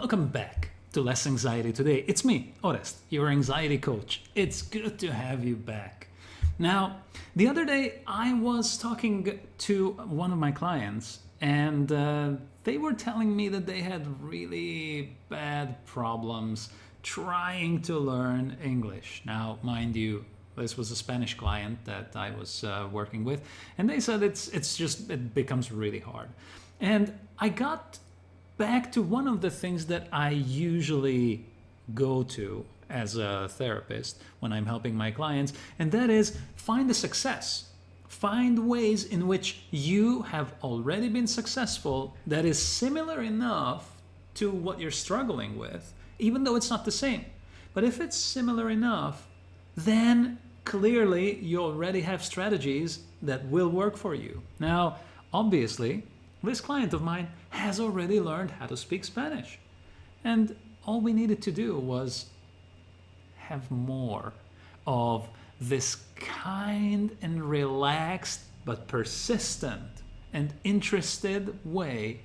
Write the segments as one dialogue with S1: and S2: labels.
S1: Welcome back to Less Anxiety Today. It's me, Orest, your anxiety coach. It's good to have you back. Now, the other day I was talking to one of my clients and they were telling me that they had really bad problems trying to learn English. Now, mind you, this was a Spanish client that I was working with, and they said it becomes really hard. And I got back to one of the things that I usually go to as a therapist when I'm helping my clients, and that is find a success. Find ways in which you have already been successful that is similar enough to what you're struggling with, even though it's not the same. But if it's similar enough, then clearly you already have strategies that will work for you. Now, obviously, this client of mine has already learned how to speak Spanish. And all we needed to do was have more of this kind and relaxed but persistent and interested way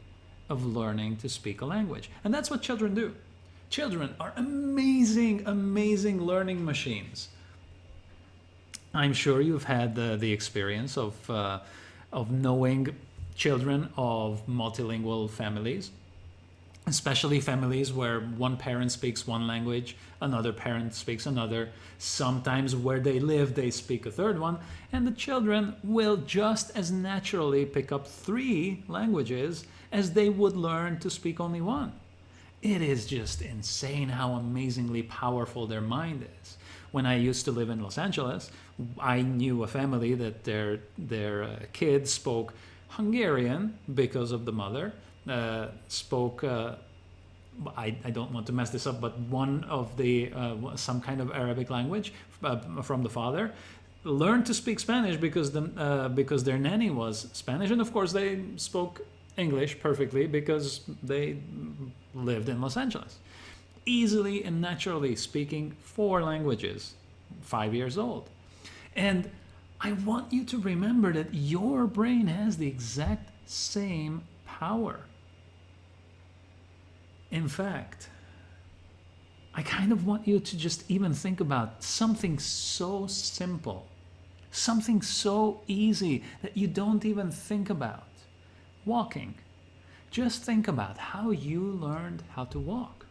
S1: of learning to speak a language. And that's what children do. Children are amazing, amazing learning machines. I'm sure you've had the experience of knowing children of multilingual families, especially families where one parent speaks one language, another parent speaks another. Sometimes where they live, they speak a third one, and the children will just as naturally pick up 3 languages as they would learn to speak only one. It is just insane how amazingly powerful their mind is. When I used to live in Los Angeles, I knew a family that their kids spoke Hungarian because of the mother, spoke, I don't want to mess this up, but one of the, some kind of Arabic language from the father, learned to speak Spanish because their nanny was Spanish, and of course they spoke English perfectly because they lived in Los Angeles. Easily and naturally speaking 4 languages, 5 years old. And I want you to remember that your brain has the exact same power. In fact, I kind of want you to just even think about something so simple, something so easy that you don't even think about. Walking. Just think about how you learned how to walk.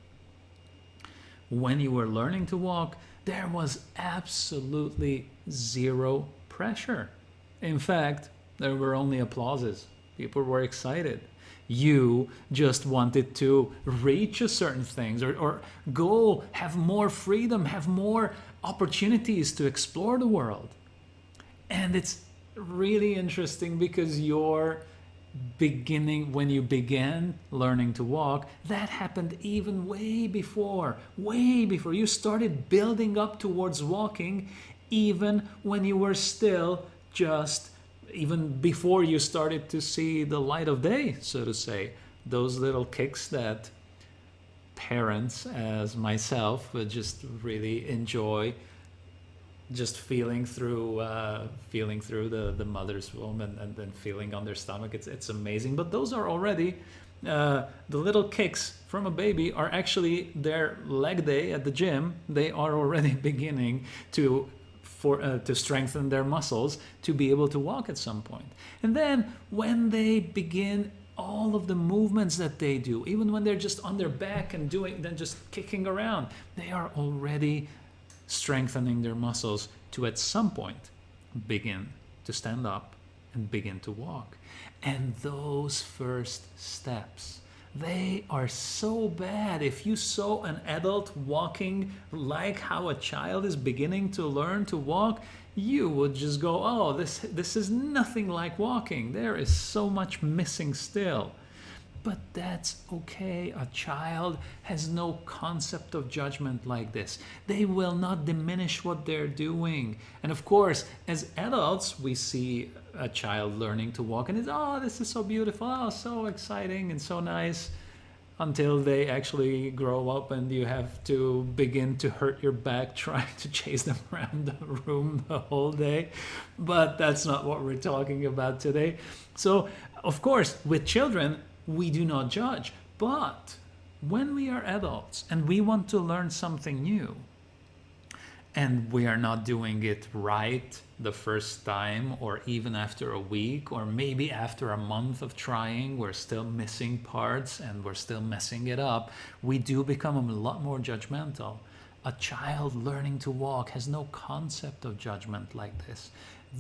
S1: When you were learning to walk, there was absolutely zero pressure. In fact, there were only applauses. People were excited. You just wanted to reach a certain things or go have more freedom, have more opportunities to explore the world. And it's really interesting because when you began learning to walk, that happened even way before you started building up towards walking, even when you were still even before you started to see the light of day, so to say. Those little kicks that parents, as myself, would just really enjoy, just feeling through the mother's womb and then feeling on their stomach. It's amazing. But those are already the little kicks from a baby are actually their leg day at the gym. They are already beginning to strengthen their muscles to be able to walk at some point. And then when they begin all of the movements that they do, even when they're just on their back and then just kicking around, they are already strengthening their muscles to at some point begin to stand up and begin to walk. And those first steps, they are so bad. If you saw an adult walking like how a child is beginning to learn to walk, you would just go, oh, this is nothing like walking. There is so much missing still. But that's okay. A child has no concept of judgment like this. They will not diminish what they're doing. And of course, as adults, we see a child learning to walk and it's, oh, this is so beautiful, oh, so exciting and so nice, until they actually grow up and you have to begin to hurt your back trying to chase them around the room the whole day. But that's not what we're talking about today. So, of course, with children, we do not judge, but when we are adults and we want to learn something new, and we are not doing it right the first time, or even after a week, or maybe after a month of trying, we're still missing parts and we're still messing it up, we do become a lot more judgmental. A child learning to walk has no concept of judgment like this.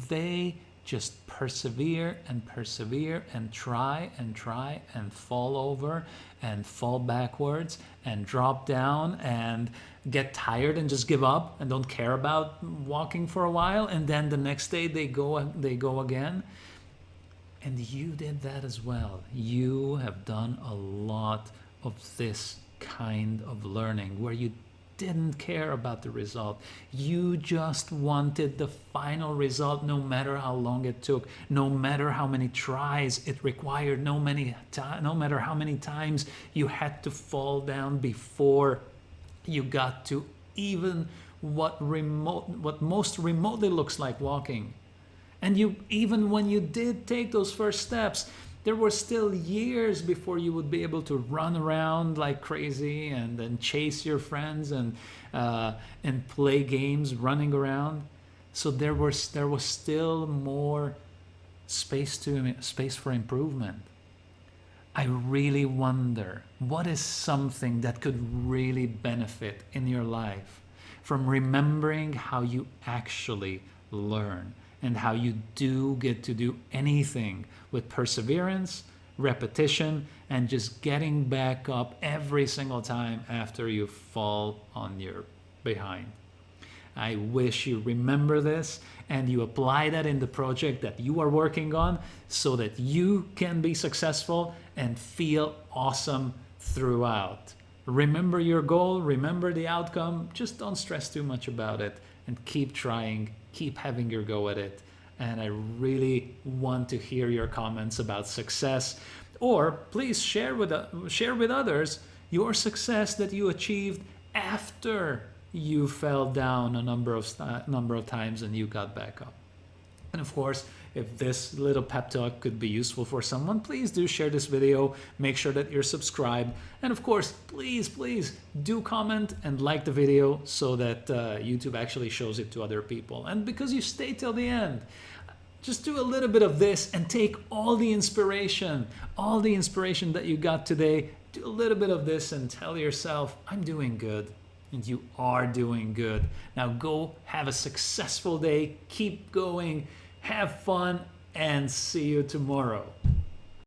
S1: They just persevere and persevere and try and fall over and fall backwards and drop down and get tired and just give up and don't care about walking for a while, and then the next day they go again. And you did that as well. You have done a lot of this kind of learning where you didn't care about the result. You just wanted the final result, no matter how long it took, no matter how many tries it required, no matter how many times you had to fall down before you got to even what most remotely looks like walking. And you, even when you did take those first steps, there were still years before you would be able to run around like crazy and then chase your friends and play games running around. So there was still more space for improvement. I really wonder, what is something that could really benefit in your life from remembering how you actually learn, and how you do get to do anything with perseverance, repetition, and just getting back up every single time after you fall on your behind. I wish you remember this and you apply that in the project that you are working on, so that you can be successful and feel awesome throughout. Remember your goal, remember the outcome, just don't stress too much about it, and keep trying, keep having your go at it. And I really want to hear your comments about success, or please share with others your success that you achieved after you fell down a number of times and you got back up. And of course, if this little pep talk could be useful for someone, please do share this video. Make sure that you're subscribed. And of course, please do comment and like the video so that YouTube actually shows it to other people. And because you stay till the end, just do a little bit of this and take all the inspiration that you got today. Do a little bit of this and tell yourself, I'm doing good. And you are doing good. Now go have a successful day. Keep going. Have fun, and see you tomorrow.